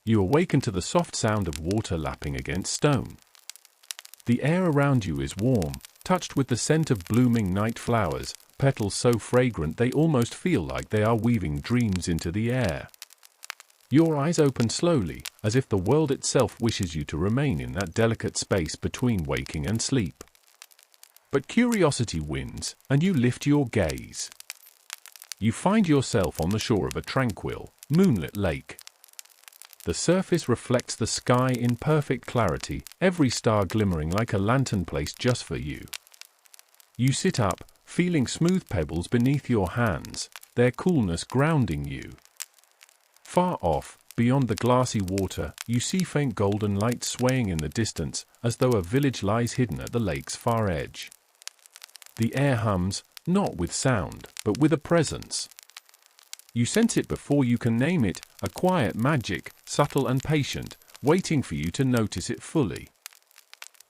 You awaken to the soft sound of water lapping against stone. The air around you is warm, touched with the scent of blooming night flowers, petals so fragrant they almost feel like they are weaving dreams into the air. Your eyes open slowly, as if the world itself wishes you to remain in that delicate space between waking and sleep. But curiosity wins, and you lift your gaze. You find yourself on the shore of a tranquil, moonlit lake. The surface reflects the sky in perfect clarity, every star glimmering like a lantern placed just for you. You sit up, feeling smooth pebbles beneath your hands, their coolness grounding you. Far off, beyond the glassy water, you see faint golden lights swaying in the distance, as though a village lies hidden at the lake's far edge. The air hums, not with sound, but with a presence. You sense it before you can name it, a quiet magic, subtle and patient, waiting for you to notice it fully.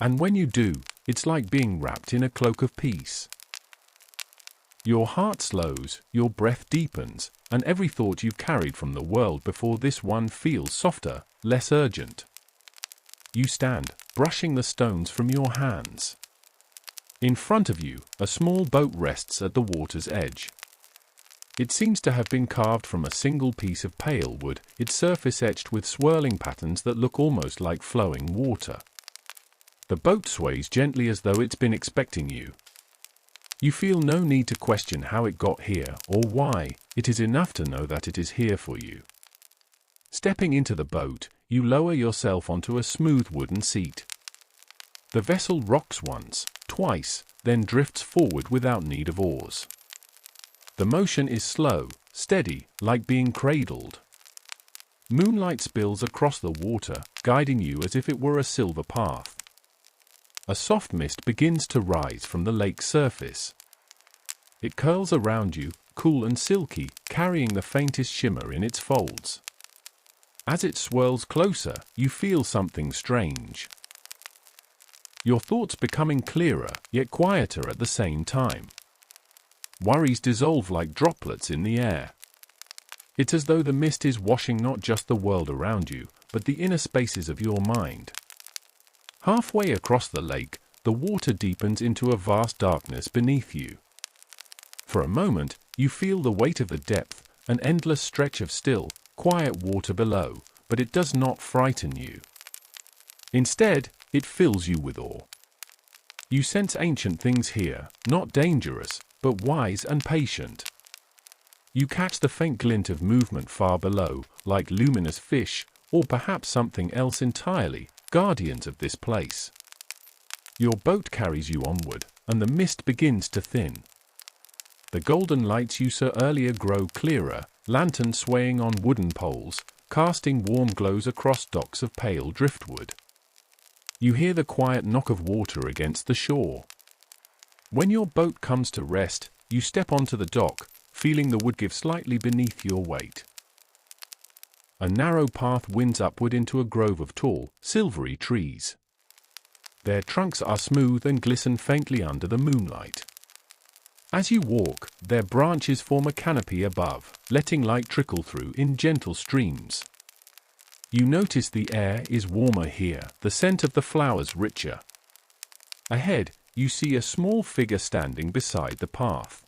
And when you do, it's like being wrapped in a cloak of peace. Your heart slows, your breath deepens, and every thought you've carried from the world before this one feels softer, less urgent. You stand, brushing the stones from your hands. In front of you, a small boat rests at the water's edge. It seems to have been carved from a single piece of pale wood, its surface etched with swirling patterns that look almost like flowing water. The boat sways gently as though it's been expecting you. You feel no need to question how it got here or why, it is enough to know that it is here for you. Stepping into the boat, you lower yourself onto a smooth wooden seat. The vessel rocks once, twice, then drifts forward without need of oars. The motion is slow, steady, like being cradled. Moonlight spills across the water, guiding you as if it were a silver path. A soft mist begins to rise from the lake's surface. It curls around you, cool and silky, carrying the faintest shimmer in its folds. As it swirls closer, you feel something strange. Your thoughts becoming clearer, yet quieter at the same time. Worries dissolve like droplets in the air. It's as though the mist is washing not just the world around you, but the inner spaces of your mind. Halfway across the lake, the water deepens into a vast darkness beneath you. For a moment, you feel the weight of the depth, an endless stretch of still, quiet water below, but it does not frighten you. Instead, it fills you with awe. You sense ancient things here, not dangerous, but wise and patient. You catch the faint glint of movement far below, like luminous fish, or perhaps something else entirely, guardians of this place. Your boat carries you onward, and the mist begins to thin. The golden lights you saw earlier grow clearer, lanterns swaying on wooden poles, casting warm glows across docks of pale driftwood. You hear the quiet knock of water against the shore. When your boat comes to rest, you step onto the dock, feeling the wood give slightly beneath your weight. A narrow path winds upward into a grove of tall, silvery trees. Their trunks are smooth and glisten faintly under the moonlight. As you walk, their branches form a canopy above, letting light trickle through in gentle streams. You notice the air is warmer here, the scent of the flowers richer. Ahead, you see a small figure standing beside the path.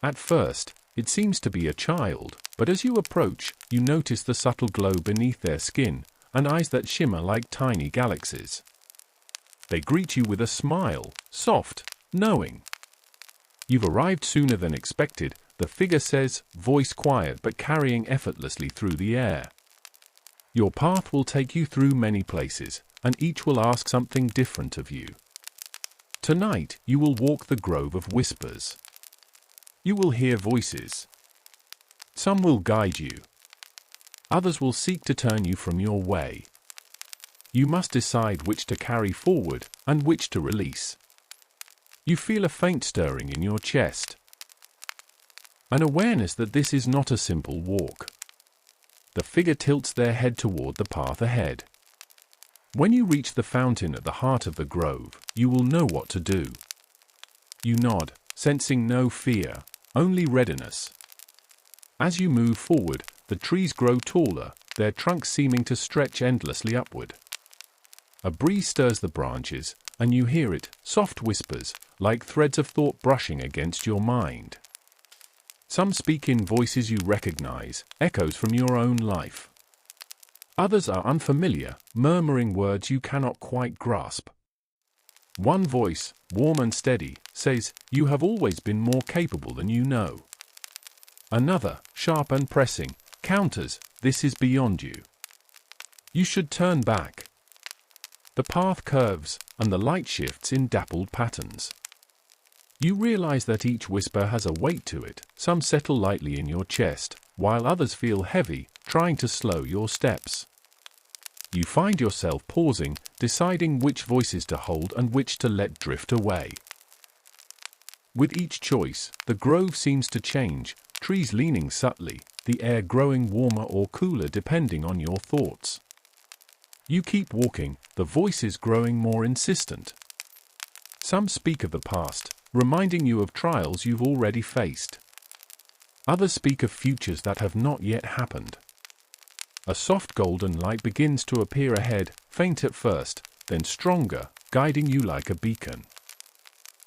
At first, it seems to be a child, but as you approach, you notice the subtle glow beneath their skin, and eyes that shimmer like tiny galaxies. They greet you with a smile, soft, knowing. You've arrived sooner than expected, the figure says, voice quiet but carrying effortlessly through the air. Your path will take you through many places, and each will ask something different of you. Tonight, you will walk the grove of whispers. You will hear voices. Some will guide you. Others will seek to turn you from your way. You must decide which to carry forward and which to release. You feel a faint stirring in your chest. An awareness that this is not a simple walk. The figure tilts their head toward the path ahead. When you reach the fountain at the heart of the grove, you will know what to do. You nod, sensing no fear, only readiness. As you move forward, the trees grow taller, their trunks seeming to stretch endlessly upward. A breeze stirs the branches, and you hear it, soft whispers, like threads of thought brushing against your mind. Some speak in voices you recognize, echoes from your own life. Others are unfamiliar, murmuring words you cannot quite grasp. One voice, warm and steady, says, "You have always been more capable than you know." Another, sharp and pressing, counters, "This is beyond you. You should turn back." The path curves, and the light shifts in dappled patterns. You realize that each whisper has a weight to it. Some settle lightly in your chest, while others feel heavy, trying to slow your steps. You find yourself pausing, deciding which voices to hold and which to let drift away. With each choice, the grove seems to change, trees leaning subtly, the air growing warmer or cooler depending on your thoughts. You keep walking, the voices growing more insistent. Some speak of the past, reminding you of trials you've already faced. Others speak of futures that have not yet happened. A soft golden light begins to appear ahead, faint at first, then stronger, guiding you like a beacon.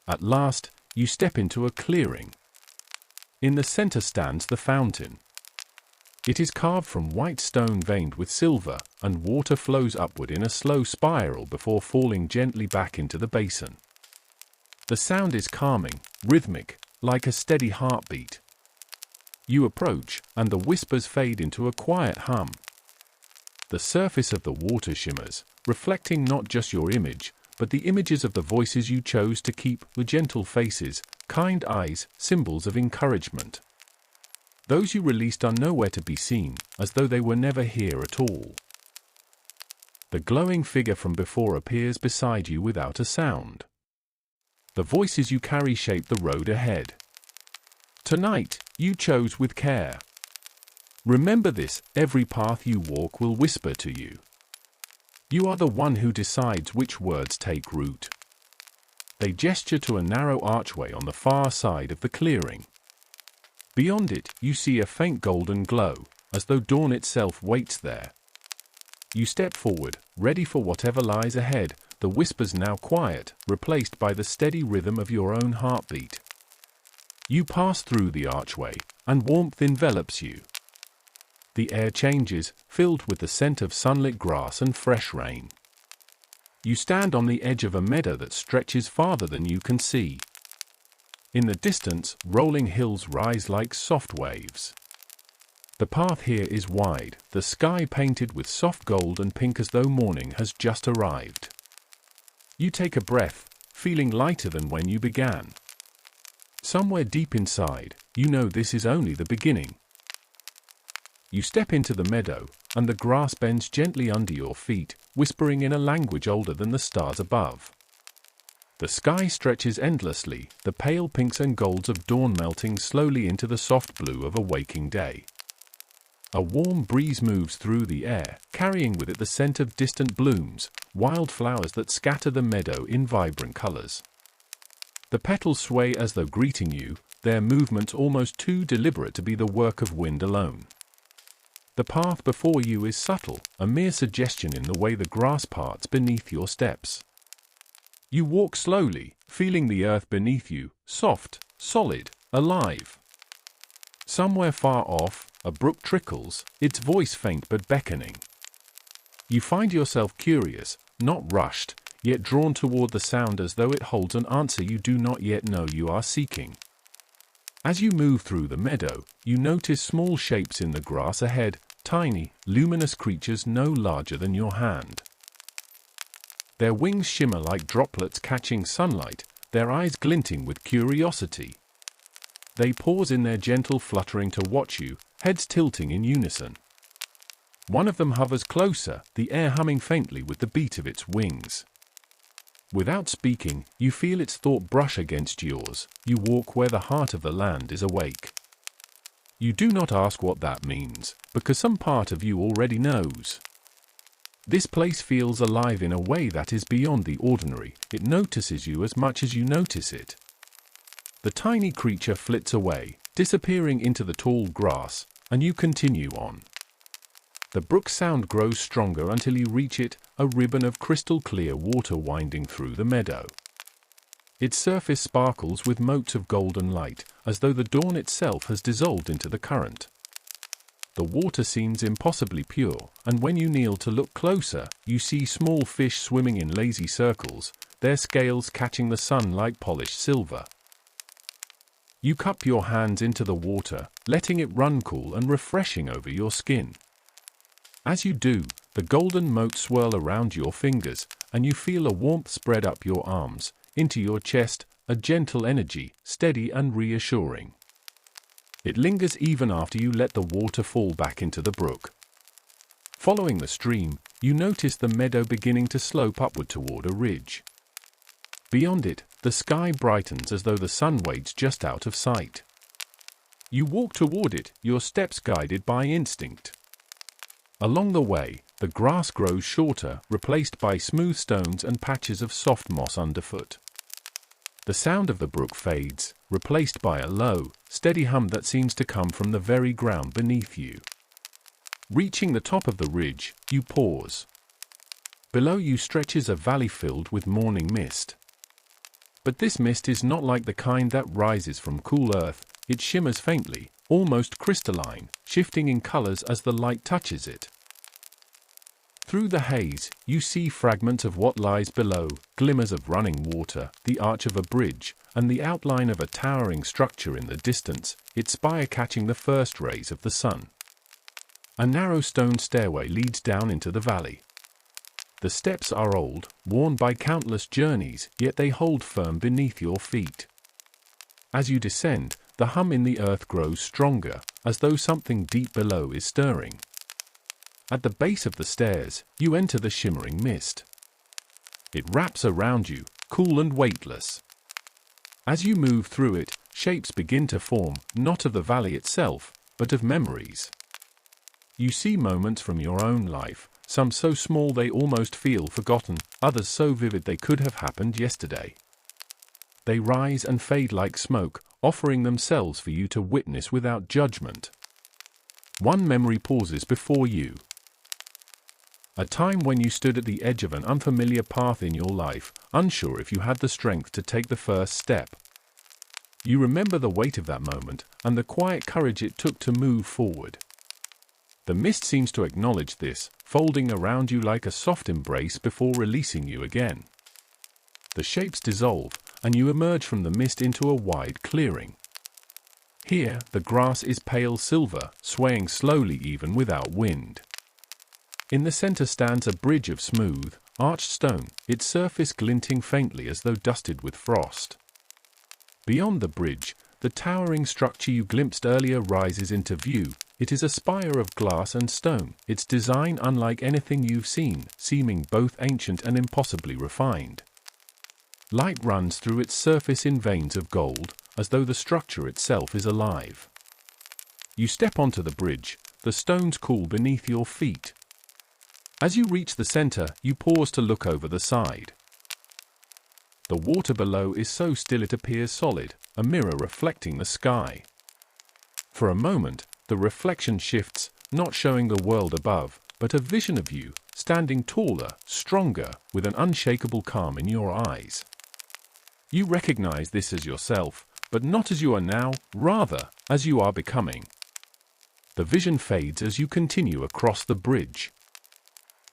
At last, you step into a clearing. In the center stands the fountain. It is carved from white stone veined with silver, and water flows upward in a slow spiral before falling gently back into the basin. The sound is calming, rhythmic, like a steady heartbeat. You approach, and the whispers fade into a quiet hum. The surface of the water shimmers, reflecting not just your image, but the images of the voices you chose to keep, with gentle faces, kind eyes, symbols of encouragement. Those you released are nowhere to be seen, as though they were never here at all. The glowing figure from before appears beside you without a sound. The voices you carry shape the road ahead. Tonight, you chose with care. Remember this, every path you walk will whisper to you. You are the one who decides which words take root. They gesture to a narrow archway on the far side of the clearing. Beyond it, you see a faint golden glow, as though dawn itself waits there. You step forward, ready for whatever lies ahead, the whispers now quiet, replaced by the steady rhythm of your own heartbeat. You pass through the archway, and warmth envelops you. The air changes, filled with the scent of sunlit grass and fresh rain. You stand on the edge of a meadow that stretches farther than you can see. In the distance, rolling hills rise like soft waves. The path here is wide, the sky painted with soft gold and pink as though morning has just arrived. You take a breath, feeling lighter than when you began. Somewhere deep inside, you know this is only the beginning. You step into the meadow, and the grass bends gently under your feet, whispering in a language older than the stars above. The sky stretches endlessly, the pale pinks and golds of dawn melting slowly into the soft blue of a waking day. A warm breeze moves through the air, carrying with it the scent of distant blooms, wild flowers that scatter the meadow in vibrant colors. The petals sway as though greeting you, their movements almost too deliberate to be the work of wind alone. The path before you is subtle, a mere suggestion in the way the grass parts beneath your steps. You walk slowly, feeling the earth beneath you, soft, solid, alive. Somewhere far off, a brook trickles, its voice faint but beckoning. You find yourself curious, not rushed, yet drawn toward the sound as though it holds an answer you do not yet know you are seeking. As you move through the meadow, you notice small shapes in the grass ahead, tiny, luminous creatures no larger than your hand. Their wings shimmer like droplets catching sunlight, their eyes glinting with curiosity. They pause in their gentle fluttering to watch you, heads tilting in unison. One of them hovers closer, the air humming faintly with the beat of its wings. Without speaking, you feel its thought brush against yours. You walk where the heart of the land is awake. You do not ask what that means, because some part of you already knows. This place feels alive in a way that is beyond the ordinary. It notices you as much as you notice it. The tiny creature flits away, disappearing into the tall grass, and you continue on. The brook sound grows stronger until you reach it, a ribbon of crystal-clear water winding through the meadow. Its surface sparkles with motes of golden light, as though the dawn itself has dissolved into the current. The water seems impossibly pure, and when you kneel to look closer, you see small fish swimming in lazy circles, their scales catching the sun like polished silver. You cup your hands into the water, letting it run cool and refreshing over your skin. As you do, the golden motes swirl around your fingers, and you feel a warmth spread up your arms, into your chest, a gentle energy, steady and reassuring. It lingers even after you let the water fall back into the brook. Following the stream, you notice the meadow beginning to slope upward toward a ridge. Beyond it, the sky brightens as though the sun waits just out of sight. You walk toward it, your steps guided by instinct. Along the way, the grass grows shorter, replaced by smooth stones and patches of soft moss underfoot. The sound of the brook fades, replaced by a low, steady hum that seems to come from the very ground beneath you. Reaching the top of the ridge, you pause. Below you stretches a valley filled with morning mist. But this mist is not like the kind that rises from cool earth, it shimmers faintly, almost crystalline, shifting in colors as the light touches it. Through the haze, you see fragments of what lies below, glimmers of running water, the arch of a bridge, and the outline of a towering structure in the distance, its spire catching the first rays of the sun. A narrow stone stairway leads down into the valley. The steps are old, worn by countless journeys, yet they hold firm beneath your feet. As you descend, the hum in the earth grows stronger, as though something deep below is stirring. At the base of the stairs, you enter the shimmering mist. It wraps around you, cool and weightless. As you move through it, shapes begin to form, not of the valley itself, but of memories. You see moments from your own life, some so small they almost feel forgotten, others so vivid they could have happened yesterday. They rise and fade like smoke, offering themselves for you to witness without judgment. One memory pauses before you. A time when you stood at the edge of an unfamiliar path in your life, unsure if you had the strength to take the first step. You remember the weight of that moment, and the quiet courage it took to move forward. The mist seems to acknowledge this, folding around you like a soft embrace before releasing you again. The shapes dissolve, and you emerge from the mist into a wide clearing. Here, the grass is pale silver, swaying slowly even without wind. In the center stands a bridge of smooth, arched stone, its surface glinting faintly as though dusted with frost. Beyond the bridge, the towering structure you glimpsed earlier rises into view. It is a spire of glass and stone, its design unlike anything you've seen, seeming both ancient and impossibly refined. Light runs through its surface in veins of gold, as though the structure itself is alive. You step onto the bridge, the stones cool beneath your feet. As you reach the center, you pause to look over the side. The water below is so still it appears solid, a mirror reflecting the sky. For a moment, the reflection shifts, not showing the world above, but a vision of you, standing taller, stronger, with an unshakable calm in your eyes. You recognize this as yourself, but not as you are now, rather, as you are becoming. The vision fades as you continue across the bridge.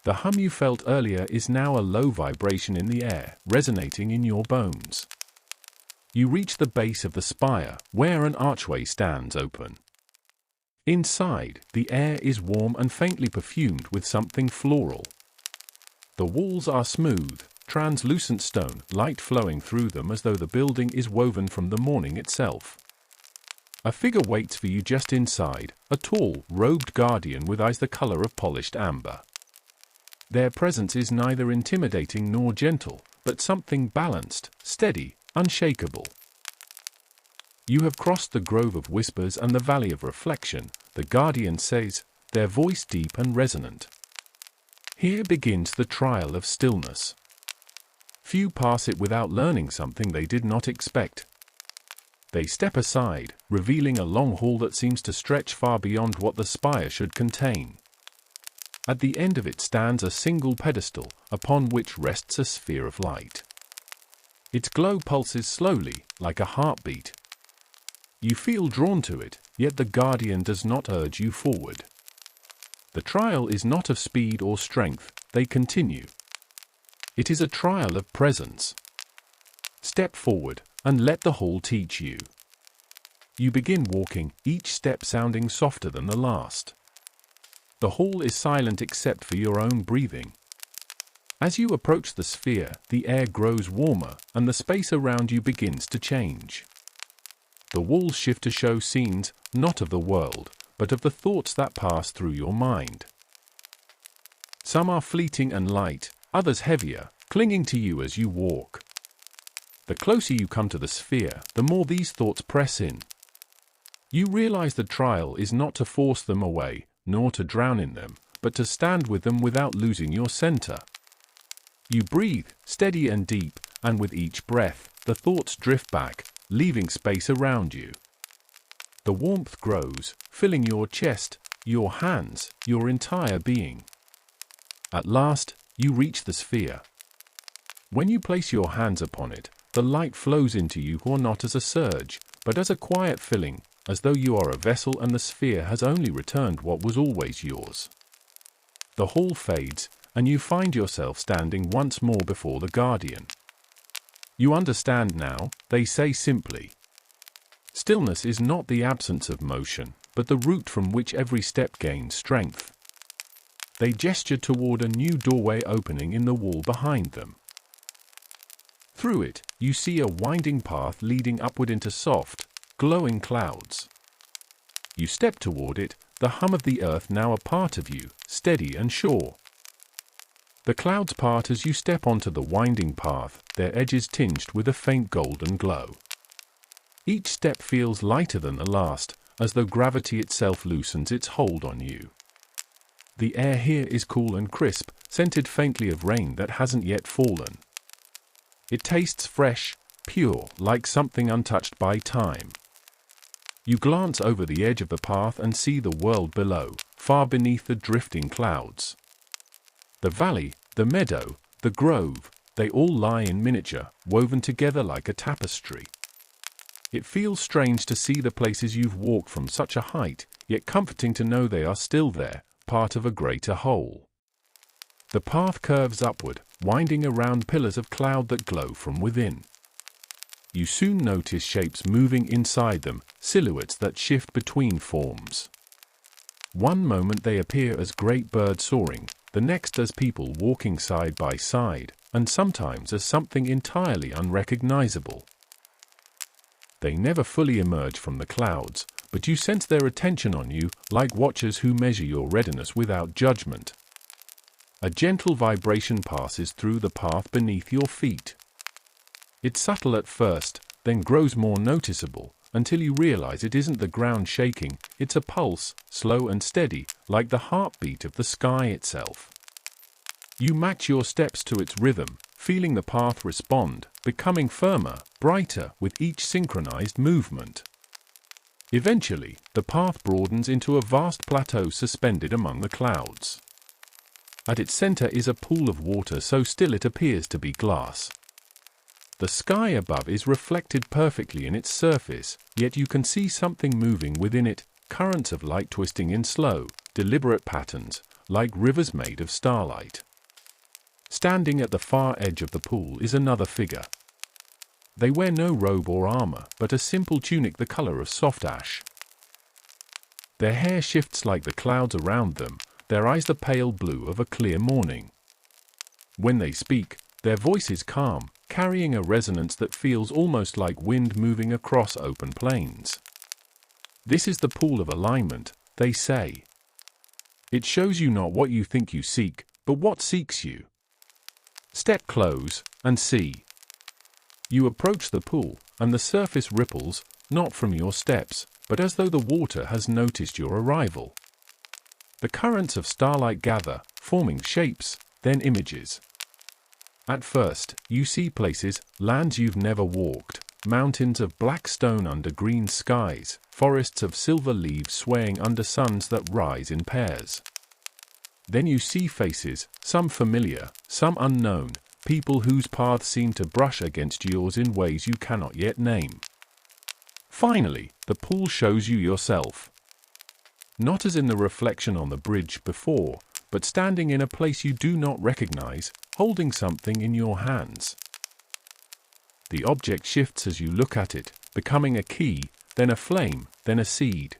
The hum you felt earlier is now a low vibration in the air, resonating in your bones. You reach the base of the spire, where an archway stands open. Inside, the air is warm and faintly perfumed with something floral. The walls are smooth, translucent stone, light flowing through them as though the building is woven from the morning itself. A figure waits for you just inside, a tall, robed guardian with eyes the color of polished amber. Their presence is neither intimidating nor gentle, but something balanced, steady, unshakable. You have crossed the grove of whispers and the valley of reflection, the guardian says, their voice deep and resonant. Here begins the trial of stillness. Few pass it without learning something they did not expect. They step aside, revealing a long hall that seems to stretch far beyond what the spire should contain. At the end of it stands a single pedestal, upon which rests a sphere of light. Its glow pulses slowly, like a heartbeat. You feel drawn to it, yet the guardian does not urge you forward. The trial is not of speed or strength, they continue. It is a trial of presence. Step forward, and let the hall teach you. You begin walking, each step sounding softer than the last. The hall is silent except for your own breathing. As you approach the sphere, the air grows warmer, and the space around you begins to change. The walls shift to show scenes, not of the world, but of the thoughts that pass through your mind. Some are fleeting and light, others heavier, clinging to you as you walk. The closer you come to the sphere, the more these thoughts press in. You realize the trial is not to force them away, nor to drown in them, but to stand with them without losing your center. You breathe, steady and deep, and with each breath, the thoughts drift back, leaving space around you. The warmth grows, filling your chest, your hands, your entire being. At last, you reach the sphere. When you place your hands upon it, the light flows into you not as a surge, but as a quiet filling, as though you are a vessel and the sphere has only returned what was always yours. The hall fades, and you find yourself standing once more before the guardian. You understand now, they say simply. Stillness is not the absence of motion, but the root from which every step gains strength. They gesture toward a new doorway opening in the wall behind them. Through it, you see a winding path leading upward into soft, glowing clouds. You step toward it, the hum of the earth now a part of you, steady and sure. The clouds part as you step onto the winding path, their edges tinged with a faint golden glow. Each step feels lighter than the last, as though gravity itself loosens its hold on you. The air here is cool and crisp, scented faintly of rain that hasn't yet fallen. It tastes fresh, pure, like something untouched by time. You glance over the edge of the path and see the world below, far beneath the drifting clouds. The valley, the meadow, the grove, they all lie in miniature, woven together like a tapestry. It feels strange to see the places you've walked from such a height, yet comforting to know they are still there, part of a greater whole. The path curves upward, winding around pillars of cloud that glow from within. You soon notice shapes moving inside them, silhouettes that shift between forms. One moment they appear as great birds soaring, the next as people walking side by side, and sometimes as something entirely unrecognizable. They never fully emerge from the clouds, but you sense their attention on you, like watchers who measure your readiness without judgment. A gentle vibration passes through the path beneath your feet. It's subtle at first, then grows more noticeable, until you realize it isn't the ground shaking, it's a pulse, slow and steady, like the heartbeat of the sky itself. You match your steps to its rhythm, feeling the path respond, becoming firmer, brighter with each synchronized movement. Eventually, the path broadens into a vast plateau suspended among the clouds. At its center is a pool of water so still it appears to be glass. The sky above is reflected perfectly in its surface, yet you can see something moving within it, currents of light twisting in slow, deliberate patterns, like rivers made of starlight. Standing at the far edge of the pool is another figure. They wear no robe or armor, but a simple tunic the color of soft ash. Their hair shifts like the clouds around them, their eyes the pale blue of a clear morning. When they speak, their voice is calm, carrying a resonance that feels almost like wind moving across open plains. This is the pool of alignment, they say. It shows you not what you think you seek, but what seeks you. Step close, and see. You approach the pool, and the surface ripples, not from your steps, but as though the water has noticed your arrival. The currents of starlight gather, forming shapes, then images. At first, you see places, lands you've never walked, mountains of black stone under green skies, forests of silver leaves swaying under suns that rise in pairs. Then you see faces, some familiar, some unknown, people whose paths seem to brush against yours in ways you cannot yet name. Finally, the pool shows you yourself. Not as in the reflection on the bridge before, but standing in a place you do not recognize, holding something in your hands. The object shifts as you look at it, becoming a key, then a flame, then a seed.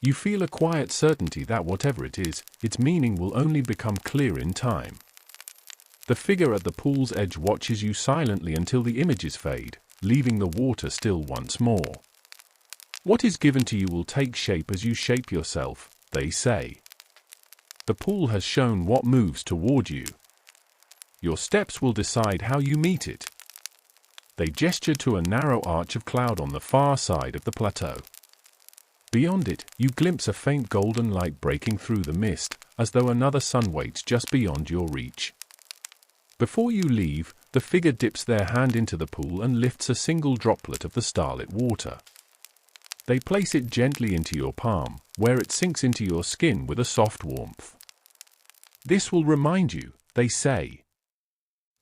You feel a quiet certainty that whatever it is, its meaning will only become clear in time. The figure at the pool's edge watches you silently until the images fade, leaving the water still once more. What is given to you will take shape as you shape yourself, they say. The pool has shown what moves toward you. Your steps will decide how you meet it. They gesture to a narrow arch of cloud on the far side of the plateau. Beyond it, you glimpse a faint golden light breaking through the mist, as though another sun waits just beyond your reach. Before you leave, the figure dips their hand into the pool and lifts a single droplet of the starlit water. They place it gently into your palm, where it sinks into your skin with a soft warmth. This will remind you, they say.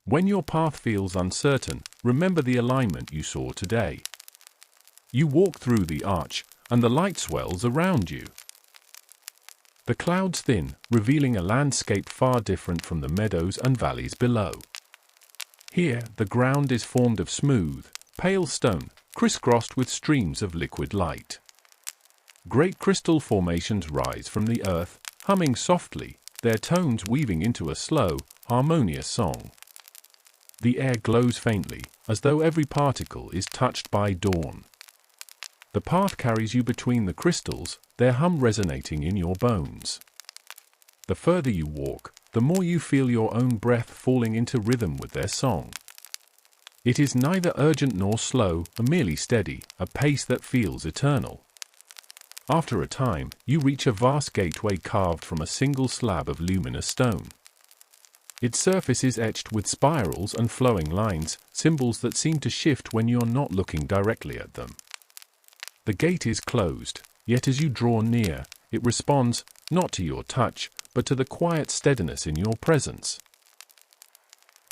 When your path feels uncertain, remember the alignment you saw today. You walk through the arch, and the light swells around you. The clouds thin, revealing a landscape far different from the meadows and valleys below. Here, the ground is formed of smooth, pale stone, crisscrossed with streams of liquid light. Great crystal formations rise from the earth, humming softly, their tones weaving into a slow, harmonious song. The air glows faintly, as though every particle is touched by dawn. The path carries you between the crystals, their hum resonating in your bones. The further you walk, the more you feel your own breath falling into rhythm with their song. It is neither urgent nor slow, merely steady, a pace that feels eternal. After a time, you reach a vast gateway carved from a single slab of luminous stone. Its surface is etched with spirals and flowing lines, symbols that seem to shift when you're not looking directly at them. The gate is closed, yet as you draw near, it responds, not to your touch, but to the quiet steadiness in your presence.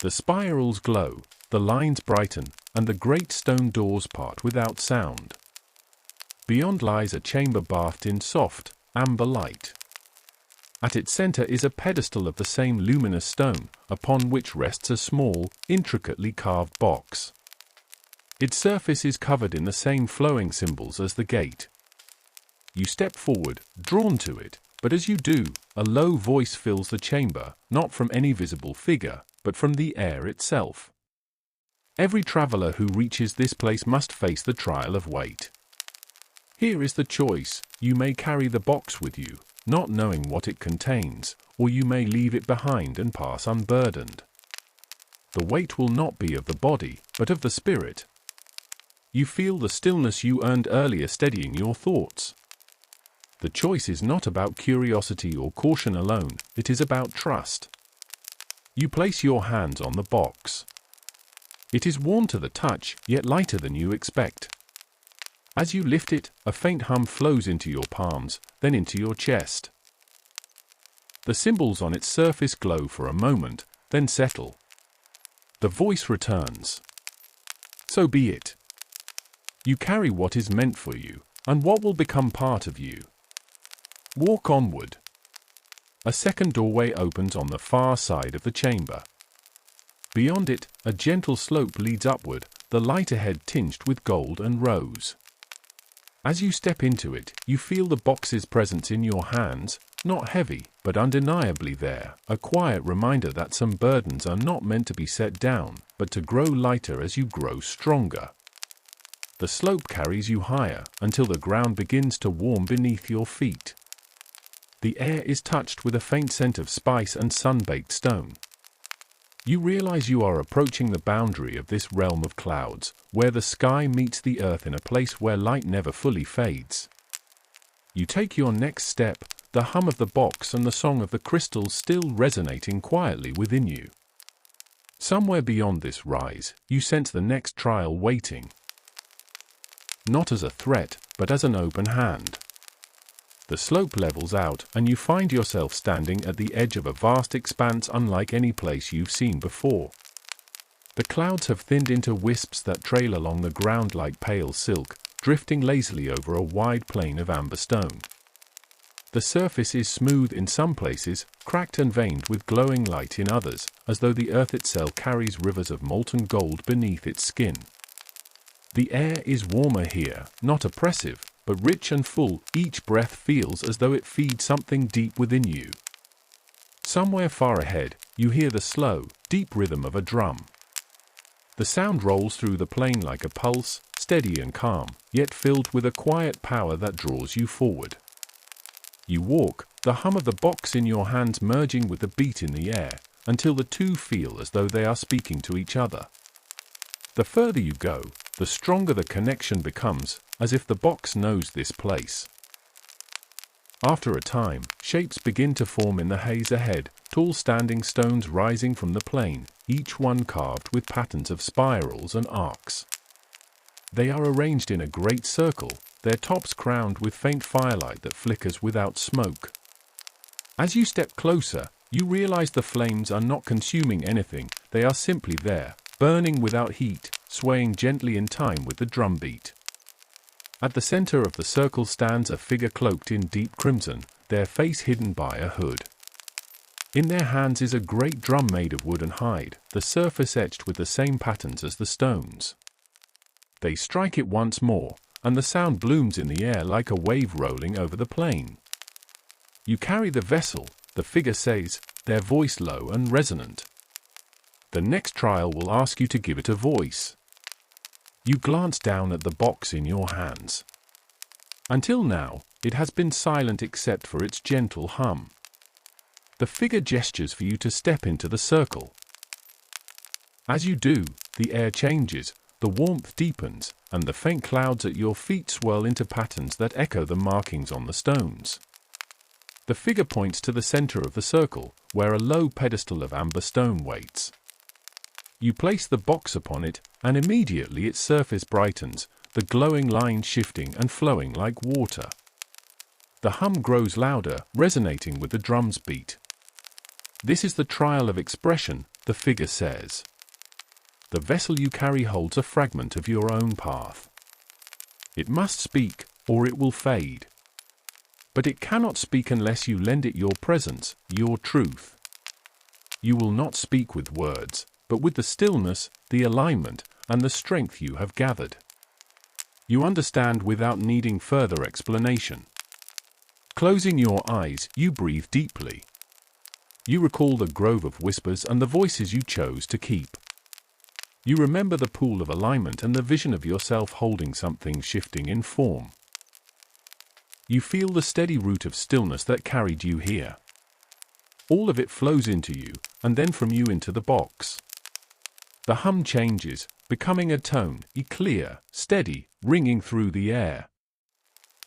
The spirals glow, the lines brighten, and the great stone doors part without sound. Beyond lies a chamber bathed in soft, amber light. At its center is a pedestal of the same luminous stone, upon which rests a small, intricately carved box. Its surface is covered in the same flowing symbols as the gate. You step forward, drawn to it, but as you do, a low voice fills the chamber, not from any visible figure, but from the air itself. Every traveler who reaches this place must face the trial of weight. Here is the choice: you may carry the box with you, not knowing what it contains, or you may leave it behind and pass unburdened. The weight will not be of the body, but of the spirit. You feel the stillness you earned earlier steadying your thoughts. The choice is not about curiosity or caution alone, it is about trust. You place your hands on the box. It is warm to the touch, yet lighter than you expect. As you lift it, a faint hum flows into your palms, then into your chest. The symbols on its surface glow for a moment, then settle. The voice returns. So be it. You carry what is meant for you, and what will become part of you. Walk onward. A second doorway opens on the far side of the chamber. Beyond it, a gentle slope leads upward, the light ahead tinged with gold and rose. As you step into it, you feel the box's presence in your hands, not heavy, but undeniably there, a quiet reminder that some burdens are not meant to be set down, but to grow lighter as you grow stronger. The slope carries you higher, until the ground begins to warm beneath your feet. The air is touched with a faint scent of spice and sun-baked stone. You realize you are approaching the boundary of this realm of clouds, where the sky meets the earth in a place where light never fully fades. You take your next step, the hum of the box and the song of the crystals still resonating quietly within you. Somewhere beyond this rise, you sense the next trial waiting. Not as a threat, but as an open hand. The slope levels out, and you find yourself standing at the edge of a vast expanse unlike any place you've seen before. The clouds have thinned into wisps that trail along the ground like pale silk, drifting lazily over a wide plain of amber stone. The surface is smooth in some places, cracked and veined with glowing light in others, as though the earth itself carries rivers of molten gold beneath its skin. The air is warmer here, not oppressive, but rich and full. Each breath feels as though it feeds something deep within you. Somewhere far ahead, you hear the slow, deep rhythm of a drum. The sound rolls through the plain like a pulse, steady and calm, yet filled with a quiet power that draws you forward. You walk, the hum of the box in your hands merging with the beat in the air, until the two feel as though they are speaking to each other. The further you go, the stronger the connection becomes, as if the box knows this place. After a time, shapes begin to form in the haze ahead, tall standing stones rising from the plain, each one carved with patterns of spirals and arcs. They are arranged in a great circle, their tops crowned with faint firelight that flickers without smoke. As you step closer, you realize the flames are not consuming anything, they are simply there, burning without heat, swaying gently in time with the drumbeat. At the center of the circle stands a figure cloaked in deep crimson, their face hidden by a hood. In their hands is a great drum made of wood and hide, the surface etched with the same patterns as the stones. They strike it once more, and the sound blooms in the air like a wave rolling over the plain. You carry the vessel, the figure says, their voice low and resonant. The next trial will ask you to give it a voice. You glance down at the box in your hands. Until now, it has been silent except for its gentle hum. The figure gestures for you to step into the circle. As you do, the air changes, the warmth deepens, and the faint clouds at your feet swirl into patterns that echo the markings on the stones. The figure points to the center of the circle, where a low pedestal of amber stone waits. You place the box upon it, and immediately its surface brightens, the glowing lines shifting and flowing like water. The hum grows louder, resonating with the drum's beat. This is the trial of expression, the figure says. The vessel you carry holds a fragment of your own path. It must speak, or it will fade. But it cannot speak unless you lend it your presence, your truth. You will not speak with words, but with the stillness, the alignment, and the strength you have gathered. You understand without needing further explanation. Closing your eyes, you breathe deeply. You recall the grove of whispers and the voices you chose to keep. You remember the pool of alignment and the vision of yourself holding something shifting in form. You feel the steady root of stillness that carried you here. All of it flows into you, and then from you into the box. The hum changes, becoming a tone, clear, steady, ringing through the air.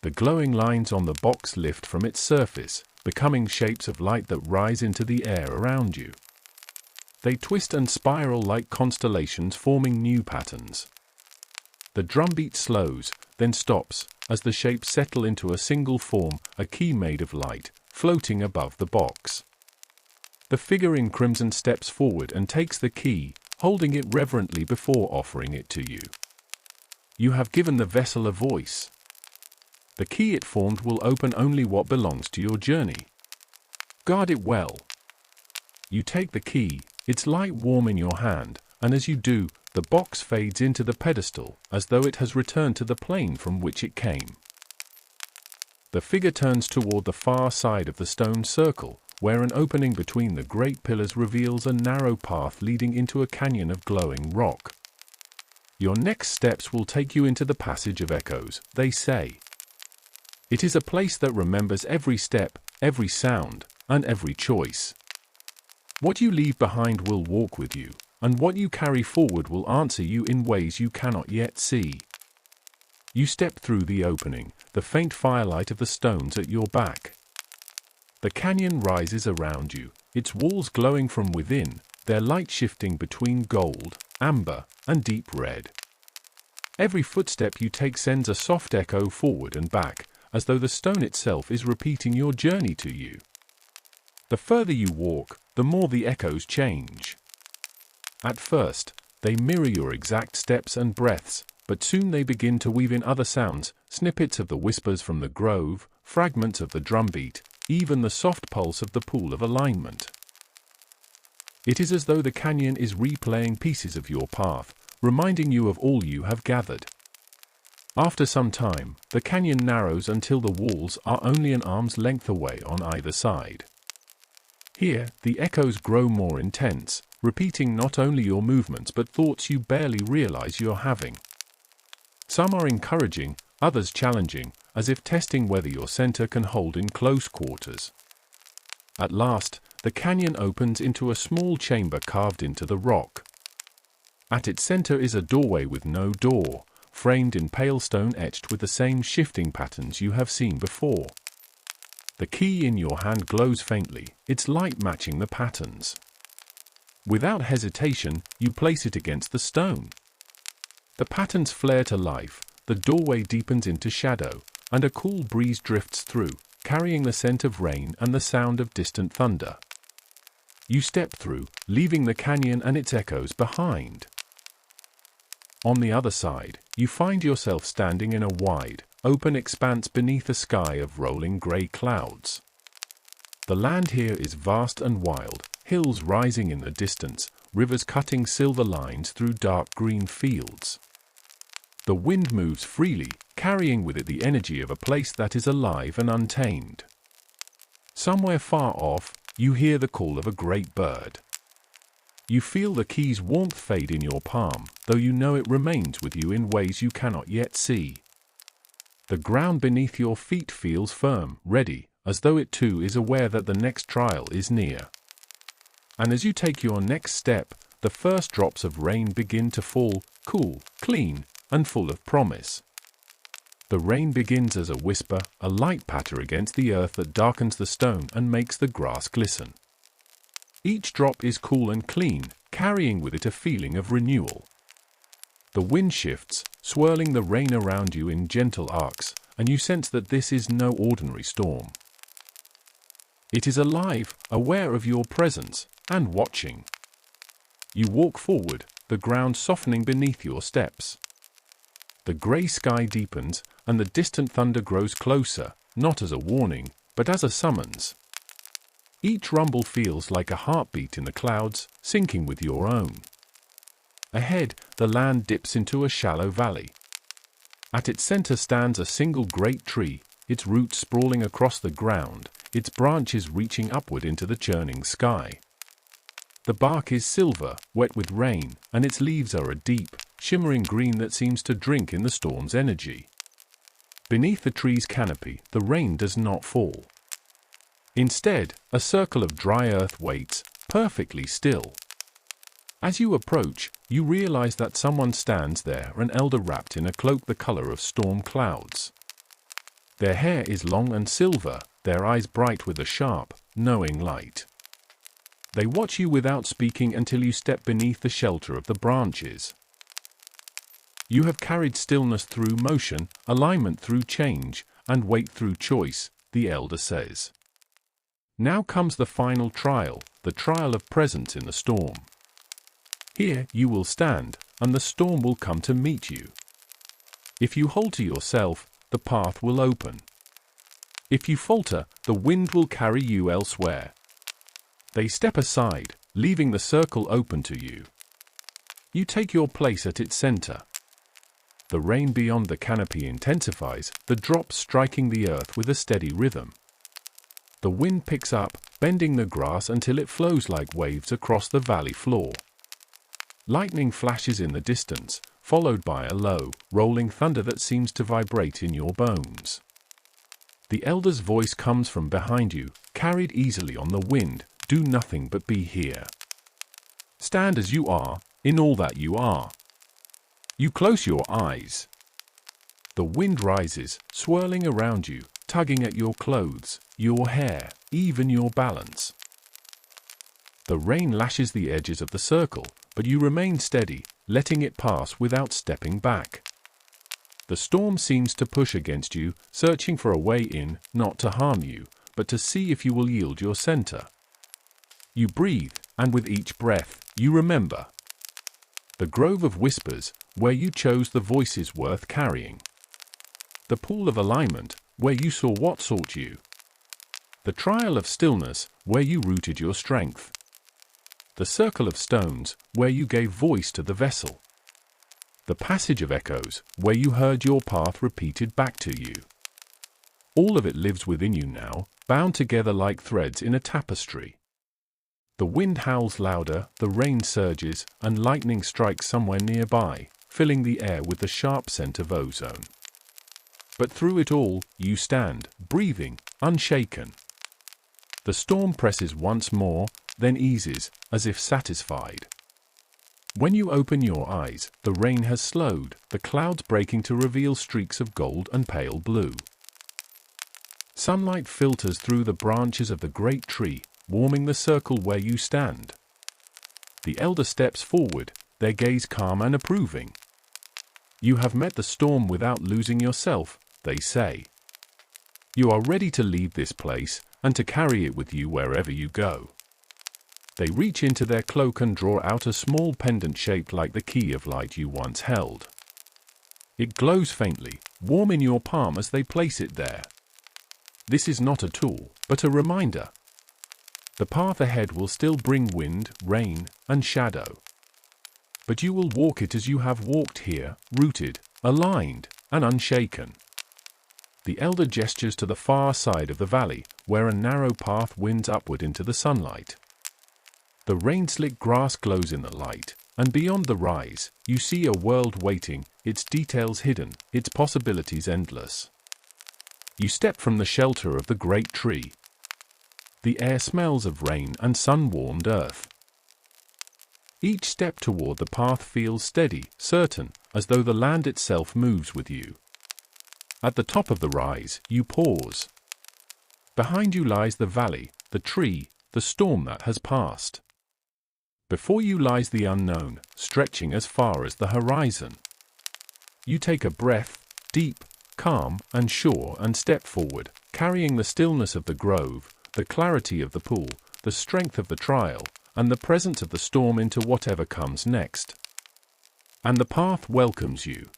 The glowing lines on the box lift from its surface, becoming shapes of light that rise into the air around you. They twist and spiral like constellations, forming new patterns. The drumbeat slows, then stops, as the shapes settle into a single form, a key made of light, floating above the box. The figure in crimson steps forward and takes the key, holding it reverently before offering it to you. You have given the vessel a voice. The key it formed will open only what belongs to your journey. Guard it well. You take the key, its light warm in your hand, and as you do, the box fades into the pedestal, as though it has returned to the plane from which it came. The figure turns toward the far side of the stone circle, where an opening between the great pillars reveals a narrow path leading into a canyon of glowing rock. Your next steps will take you into the passage of echoes, they say. It is a place that remembers every step, every sound, and every choice. What you leave behind will walk with you, and what you carry forward will answer you in ways you cannot yet see. You step through the opening, the faint firelight of the stones at your back. The canyon rises around you, its walls glowing from within, their light shifting between gold, amber, and deep red. Every footstep you take sends a soft echo forward and back, as though the stone itself is repeating your journey to you. The further you walk, the more the echoes change. At first, they mirror your exact steps and breaths, but soon they begin to weave in other sounds, snippets of the whispers from the grove, fragments of the drumbeat, even the soft pulse of the pool of alignment. It is as though the canyon is replaying pieces of your path, reminding you of all you have gathered. After some time, the canyon narrows until the walls are only an arm's length away on either side. Here, the echoes grow more intense, repeating not only your movements but thoughts you barely realize you're having. Some are encouraging, others challenging, as if testing whether your center can hold in close quarters. At last, the canyon opens into a small chamber carved into the rock. At its center is a doorway with no door, framed in pale stone etched with the same shifting patterns you have seen before. The key in your hand glows faintly, its light matching the patterns. Without hesitation, you place it against the stone. The patterns flare to life, the doorway deepens into shadow, and a cool breeze drifts through, carrying the scent of rain and the sound of distant thunder. You step through, leaving the canyon and its echoes behind. On the other side, you find yourself standing in a wide, open expanse beneath a sky of rolling grey clouds. The land here is vast and wild, hills rising in the distance, rivers cutting silver lines through dark green fields. The wind moves freely, carrying with it the energy of a place that is alive and untamed. Somewhere far off, you hear the call of a great bird. You feel the key's warmth fade in your palm, though you know it remains with you in ways you cannot yet see. The ground beneath your feet feels firm, ready, as though it too is aware that the next trial is near. And as you take your next step, the first drops of rain begin to fall, cool, clean, and full of promise. The rain begins as a whisper, a light patter against the earth that darkens the stone and makes the grass glisten. Each drop is cool and clean, carrying with it a feeling of renewal. The wind shifts, swirling the rain around you in gentle arcs, and you sense that this is no ordinary storm. It is alive, aware of your presence, and watching. You walk forward, the ground softening beneath your steps. The grey sky deepens, and the distant thunder grows closer, not as a warning, but as a summons. Each rumble feels like a heartbeat in the clouds, syncing with your own. Ahead, the land dips into a shallow valley. At its center stands a single great tree, its roots sprawling across the ground, its branches reaching upward into the churning sky. The bark is silver, wet with rain, and its leaves are a deep, shimmering green that seems to drink in the storm's energy. Beneath the tree's canopy, the rain does not fall. Instead, a circle of dry earth waits, perfectly still. As you approach, you realize that someone stands there, an elder wrapped in a cloak the color of storm clouds. Their hair is long and silver, their eyes bright with a sharp, knowing light. They watch you without speaking until you step beneath the shelter of the branches. You have carried stillness through motion, alignment through change, and weight through choice, the elder says. Now comes the final trial, the trial of presence in the storm. Here you will stand, and the storm will come to meet you. If you hold to yourself, the path will open. If you falter, the wind will carry you elsewhere. They step aside, leaving the circle open to you. You take your place at its center. The rain beyond the canopy intensifies, the drops striking the earth with a steady rhythm. The wind picks up, bending the grass until it flows like waves across the valley floor. Lightning flashes in the distance, followed by a low, rolling thunder that seems to vibrate in your bones. The elder's voice comes from behind you, carried easily on the wind, do nothing but be here. Stand as you are, in all that you are. You close your eyes. The wind rises, swirling around you, tugging at your clothes, your hair, even your balance. The rain lashes the edges of the circle, but you remain steady, letting it pass without stepping back. The storm seems to push against you, searching for a way in, not to harm you, but to see if you will yield your center. You breathe, and with each breath, you remember. The grove of whispers, where you chose the voices worth carrying. The pool of alignment, where you saw what sought you. The trial of stillness, where you rooted your strength. The circle of stones, where you gave voice to the vessel. The passage of echoes, where you heard your path repeated back to you. All of it lives within you now, bound together like threads in a tapestry. The wind howls louder, the rain surges, and lightning strikes somewhere nearby, filling the air with the sharp scent of ozone. But through it all, you stand, breathing, unshaken. The storm presses once more, then eases, as if satisfied. When you open your eyes, the rain has slowed, the clouds breaking to reveal streaks of gold and pale blue. Sunlight filters through the branches of the great tree, warming the circle where you stand. The elder steps forward, their gaze calm and approving. You have met the storm without losing yourself, they say. You are ready to leave this place, and to carry it with you wherever you go. They reach into their cloak and draw out a small pendant shaped like the key of light you once held. It glows faintly, warm in your palm as they place it there. This is not a tool, but a reminder. The path ahead will still bring wind, rain, and shadow. But you will walk it as you have walked here, rooted, aligned, and unshaken. The elder gestures to the far side of the valley, where a narrow path winds upward into the sunlight. The rain-slick grass glows in the light, and beyond the rise, you see a world waiting, its details hidden, its possibilities endless. You step from the shelter of the great tree. The air smells of rain and sun-warmed earth. Each step toward the path feels steady, certain, as though the land itself moves with you. At the top of the rise, you pause. Behind you lies the valley, the tree, the storm that has passed. Before you lies the unknown, stretching as far as the horizon. You take a breath, deep, calm, and sure, and step forward, carrying the stillness of the grove, the clarity of the pool, the strength of the trial, and the presence of the storm into whatever comes next. And the path welcomes you,